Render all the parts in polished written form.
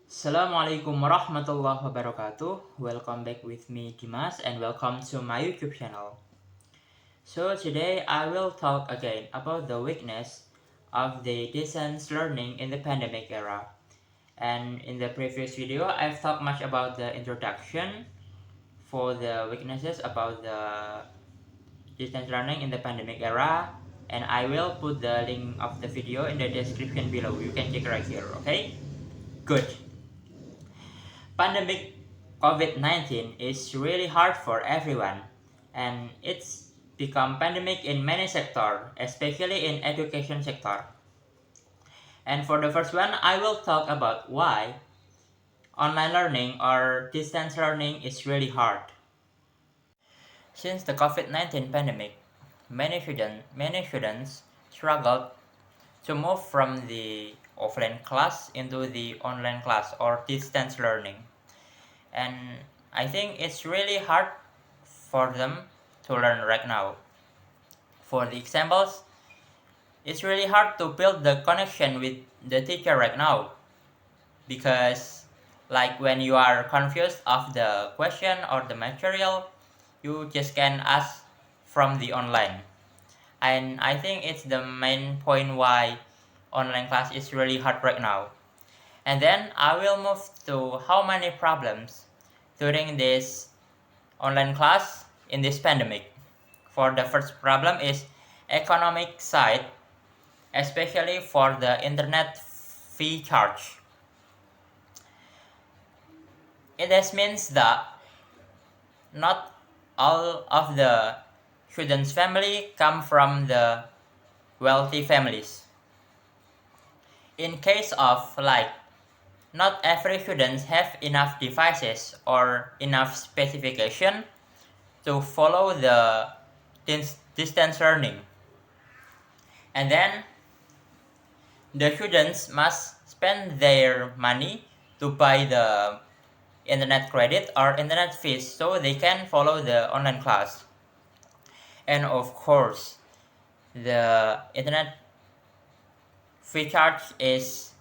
Assalamualaikum warahmatullahi wabarakatuh. Welcome back with me Dimas and welcome to my YouTube channel. So today I will talk again about the weakness of the distance learning in the pandemic era. And in the previous video I've talked much about the introduction for the weaknesses about the distance learning in the pandemic era, and I will put the link of the video in the description below. You can check right here, okay? Good. Pandemic COVID-19 is really hard for everyone, and it's become pandemic in many sectors, especially in education sector. And for the first one, I will talk about why online learning or distance learning is really hard. Since the COVID-19 pandemic, many students struggled to move from the offline class into the online class or distance learning. And I think it's really hard for them to learn right now. For the examples, it's really hard to build the connection with the teacher right now, because like when you are confused of the question or the material, you just can ask from the online. And I think it's the main point why online class is really hard right now. And then I will move to how many problems during this online class in this pandemic. For the first problem is economic side, especially for the internet fee charge. It means that not all of the students' family come from the wealthy families. In case of like not every student have enough devices or enough specification to follow the distance learning. And then the students must spend their money to buy the internet credit or internet fees so they can follow the online class. And of course, the internet fee charge is,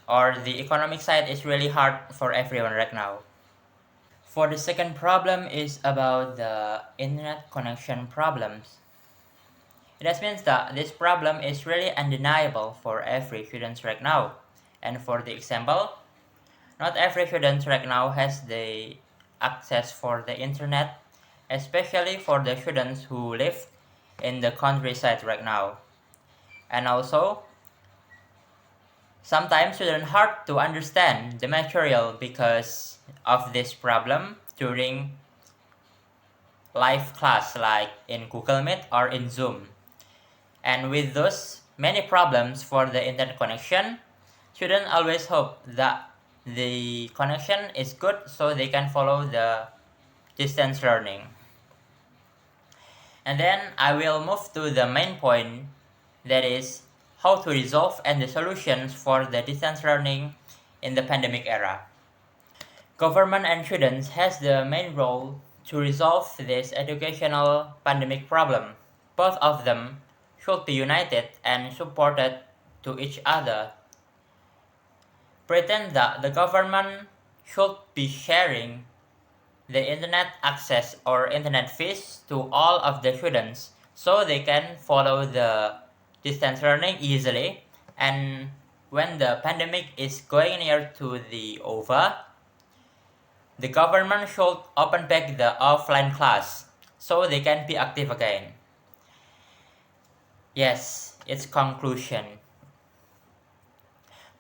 or the economic side is really hard for everyone right now. For the second problem is about the internet connection problems. It means that this problem is really undeniable for every student right now. And for the example, not every student right now has the access for the internet, especially for the students who live in the countryside right now. And also, sometimes students hard to understand the material because of this problem during live class like in Google Meet or in Zoom. And with those many problems for the internet connection, students always hope that the connection is good so they can follow the distance learning. And then I will move to the main point, that is how to resolve and the solutions for the distance learning in the pandemic era. Government and students has the main role to resolve this educational pandemic problem. Both of them should be united and supported to each other. Pretend that the government should be sharing the internet access or internet fees to all of the students so they can follow the distance learning easily, and when the pandemic is going near to the over, the government should open back the offline class so they can be active again. Yes, its conclusion.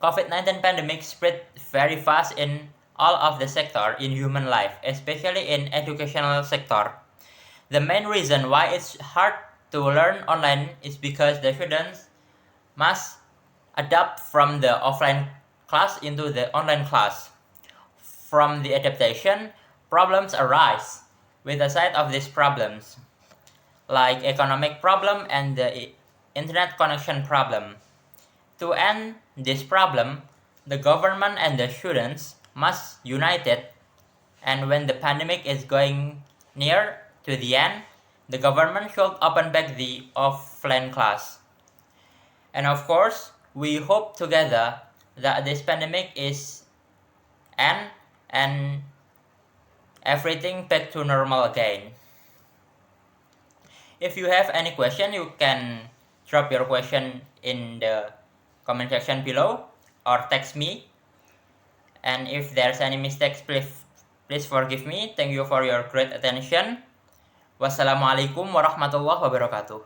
COVID-19 pandemic spread very fast in all of the sector in human life, especially in educational sector. The main reason why it's hard to learn online is because the students must adapt from the offline class into the online class. From the adaptation, problems arise with the side of these problems, like economic problem and the internet connection problem. To end this problem, the government and the students must unite it, and when the pandemic is going near to the end, the government should open back the offline class. And of course, we hope together that this pandemic is end and everything back to normal again. If you have any question, you can drop your question in the comment section below or text me. And if there's any mistakes, please forgive me. Thank you for your great attention. Wassalamualaikum warahmatullahi wabarakatuh.